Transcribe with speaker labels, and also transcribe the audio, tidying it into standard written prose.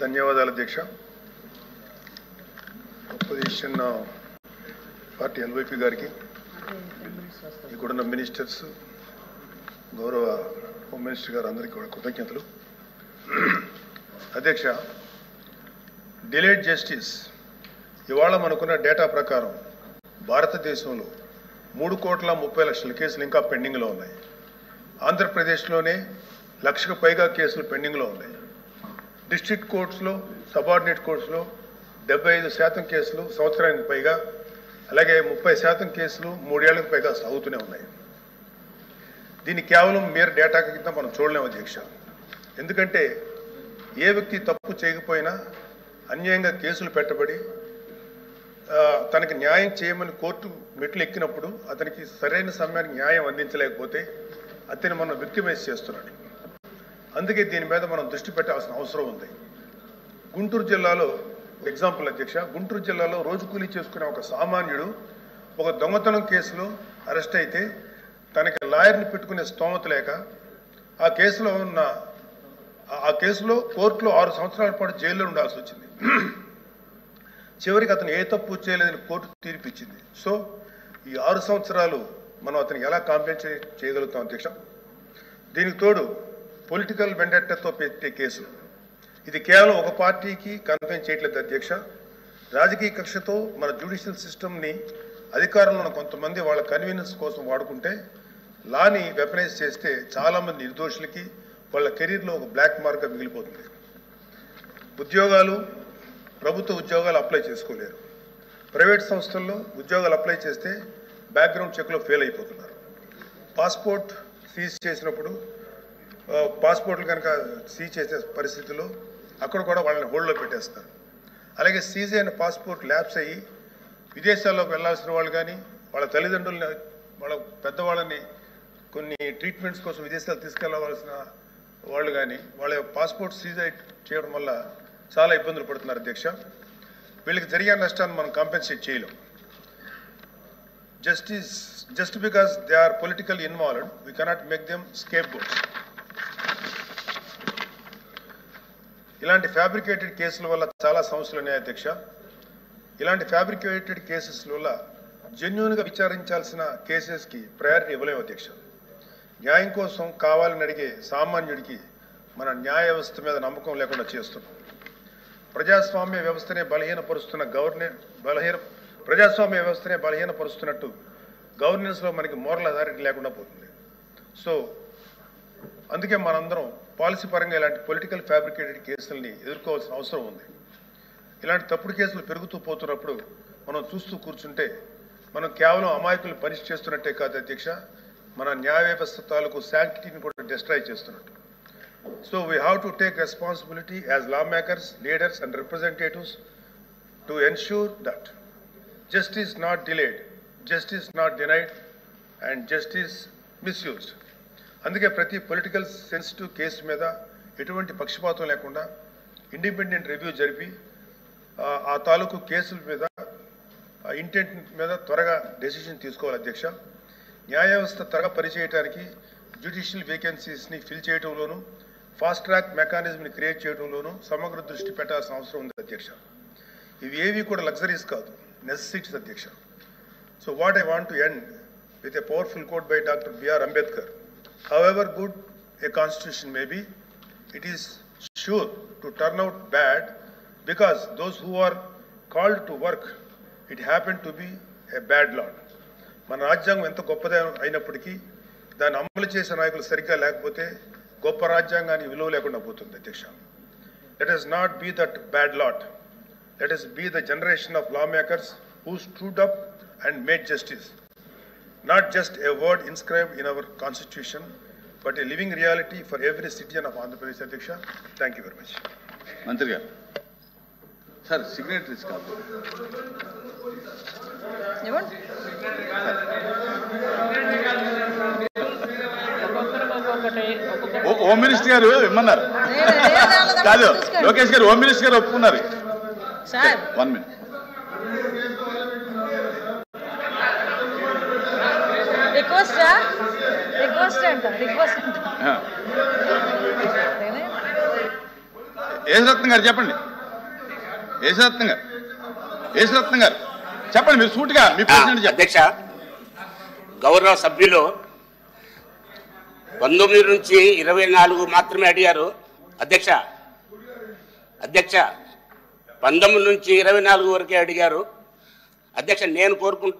Speaker 1: ధన్యవాదాలు అధ్యక్ష. Opposition party ఎల్వైపీ గారికి, ఇక్కడున్న మినిస్టర్స్, గౌరవ హోమ్ మినిస్టర్ గారు అందరికీ కూడా కృతజ్ఞతలు. అధ్యక్ష, డిలేడ్ జస్టిస్ ఇవాళ మనకున్న డేటా ప్రకారం భారతదేశంలో 3,30,00,000 కేసులు ఇంకా పెండింగ్లో ఉన్నాయి. ఆంధ్రప్రదేశ్లోనే 1,00,000కు పైగా కేసులు పెండింగ్లో ఉన్నాయి. డిస్ట్రిక్ట్ కోర్ట్స్లో, సబార్డినేట్ కోర్ట్స్లో 75% కేసులు సంవత్సరానికి పైగా, అలాగే 30% కేసులు 3 ఏళ్లకు పైగా సాగుతూనే ఉన్నాయి. దీన్ని కేవలం mere డేటా కింద మనం చూడలేము అధ్యక్ష. ఎందుకంటే ఏ వ్యక్తి తప్పు చేయకపోయినా అన్యాయంగా కేసులు పెట్టబడి తనకి న్యాయం చేయమని కోర్టు మెట్లు ఎక్కినప్పుడు అతనికి సరైన సమయానికి న్యాయం అందించలేకపోతే అతన్ని మనం విక్టిమైజ్ చేస్తున్నాడు. అందుకే దీని మీద మనం దృష్టి పెట్టాల్సిన అవసరం ఉంది. గుంటూరు జిల్లాలో ఎగ్జాంపుల్ అధ్యక్ష, గుంటూరు జిల్లాలో రోజు కూలీ చేసుకునే ఒక సామాన్యుడు ఒక దొంగతనం కేసులో అరెస్ట్ అయితే తనకి లాయర్ని పెట్టుకునే స్తోమత లేక ఆ కేసులో కోర్టులో 6 సంవత్సరాల పాటు జైల్లో ఉండాల్సి వచ్చింది. చివరికి అతను ఏ తప్పు చేయలేదని కోర్టు తీర్పిచ్చింది. సో ఈ 6 సంవత్సరాలు మనం అతనికి ఎలా కాంపెన్సేట్ చేయగలుగుతాం అధ్యక్ష? దీనికి తోడు పొలిటికల్ వెండెట్టాతో పెట్టే కేసులు, ఇది కేవలం ఒక పార్టీకి కన్ఫైన్ చేయట్లేదు అధ్యక్ష. రాజకీయ కక్షతో మన జ్యుడిషియల్ సిస్టమ్ని అధికారంలో ఉన్న కొంతమంది వాళ్ళ కన్వీనియన్స్ కోసం వాడుకుంటే లాని వెపనైజ్ చేస్తే చాలామంది నిర్దోషులకి వాళ్ళ కెరీర్లో ఒక బ్లాక్ మార్క్గా మిగిలిపోతుంది. ఉద్యోగాలు, ప్రభుత్వ ఉద్యోగాలు అప్లై చేసుకోలేరు. ప్రైవేట్ సంస్థల్లో ఉద్యోగాలు అప్లై చేస్తే బ్యాక్గ్రౌండ్ చెక్లో ఫెయిల్ అయిపోతున్నారు. పాస్పోర్ట్ సీజ్ చేసినప్పుడు పాస్పోర్ట్లు కనుక సీజ్ చేసే పరిస్థితుల్లో అక్కడ కూడా వాళ్ళని హోల్డ్లో పెట్టేస్తారు. అలాగే సీజ్ అయిన పాస్పోర్ట్ ల్యాప్స్ అయ్యి విదేశాల్లోకి వెళ్లాల్సిన వాళ్ళు కానీ, వాళ్ళ తల్లిదండ్రులని, వాళ్ళ పెద్దవాళ్ళని కొన్ని ట్రీట్మెంట్స్ కోసం విదేశాలు తీసుకెళ్లవలసిన వాళ్ళు కానీ వాళ్ళ పాస్పోర్ట్ సీజ్ చేయడం వల్ల చాలా ఇబ్బందులు పడుతున్నారు అధ్యక్ష. వీళ్ళకి జరిగే నష్టాన్ని మనం కాంపెన్సేట్ చేయలేం. Just because they are political involved we cannot make them scapegoats. ఇలాంటి ఫ్యాబ్రికేటెడ్ కేసుల వల్ల చాలా సమస్యలు ఉన్నాయి అధ్యక్ష. ఇలాంటి ఫ్యాబ్రికేటెడ్ కేసెస్ వల్ల జెన్యూన్గా విచారించాల్సిన కేసెస్కి ప్రయారిటీ ఇవ్వలేము అధ్యక్ష. న్యాయం కోసం కావాలని అడిగే సామాన్యుడికి మన న్యాయ వ్యవస్థ మీద నమ్మకం లేకుండా చేస్తున్నాం. ప్రజాస్వామ్య వ్యవస్థనే బలహీనపరుస్తున్నట్టు గవర్నెన్స్లో మనకి మోరల్ అథారిటీ లేకుండా పోతుంది. సో అందుకే మనందరం పాలసీ పరంగా ఇలాంటి పొలిటికల్ ఫ్యాబ్రికేటెడ్ కేసుల్ని ఎదుర్కోవాల్సిన అవసరం ఉంది. ఇలాంటి తప్పుడు కేసులు పెరుగుతూ పోతున్నప్పుడు మనం చూస్తూ కూర్చుంటే మనం కేవలం అమాయకులు పనిష్ చేస్తున్నట్టే కాదు అధ్యక్ష, మన న్యాయ వ్యవస్థ తాలూకు శాంక్టిటీని కూడా డిస్ట్రాయ్ చేస్తున్నట్టు. So we have to take responsibility as lawmakers, leaders and representatives to ensure that justice not delayed, justice not denied and justice misused. అందుకే ప్రతి పొలిటికల్ సెన్సిటివ్ కేసు మీద ఎటువంటి పక్షపాతం లేకుండా ఇండిపెండెంట్ రివ్యూ జరిపి ఆ తాలూకు కేసుల మీద ఇంటెంట్ మీద త్వరగా డెసిషన్ తీసుకోవాలి అధ్యక్ష. న్యాయ వ్యవస్థ త్వరగా పనిచేయడానికి జ్యుడిషియల్ వేకెన్సీస్ని ఫిల్ చేయడంలోనూ, ఫాస్ట్ ట్రాక్ మెకానిజంని క్రియేట్ చేయడంలోనూ సమగ్ర దృష్టి పెట్టాల్సిన అవసరం ఉంది అధ్యక్ష. ఇవి ఏవి కూడా లగ్జరీస్ కాదు, నెసెసిటీస్ అధ్యక్ష. So what I want to end with a powerful quote by doctor BR Ambedkar. However good a constitution may be, it is sure to turn out bad because those who are called to work, it happened to be a bad law. మన రాజ్యాంగం ఎంత గొప్పది అయినప్పటికీ దాన్ని అమలు చేసే నాయకులు సరిగ్గా లేకపోతే గొప్ప రాజ్యాంగానికి విలువ లేకుండా పోతుంది అధ్యక్ష. Let us not be that bad lot. Let us be the generation of lawmakers who stood up and made justice. Not just a word inscribed in our constitution, but a living reality for every citizen of Andhra Pradesh. Adhyaksha, thank you very much.
Speaker 2: Mantri garu, sir, signatories kaadu. Home Minister garu emmannaru kaadu, Lokesh garu Home Minister garu oppunnaru. Sir, 1 minute. Yesaratnam గారు చెప్పండి. యేసరత్నం గారు చెప్పండి. మీరు సూటిగా మీ ప్రశ్న.
Speaker 3: అధ్యక్ష, గౌరవ సభ్యులు 19 నుంచి 24 మాత్రమే అడిగారు. అధ్యక్ష 19 నుంచి 24 వరకే అడిగారు. అధ్యక్ష, నేను కోరుకుంటున్నాను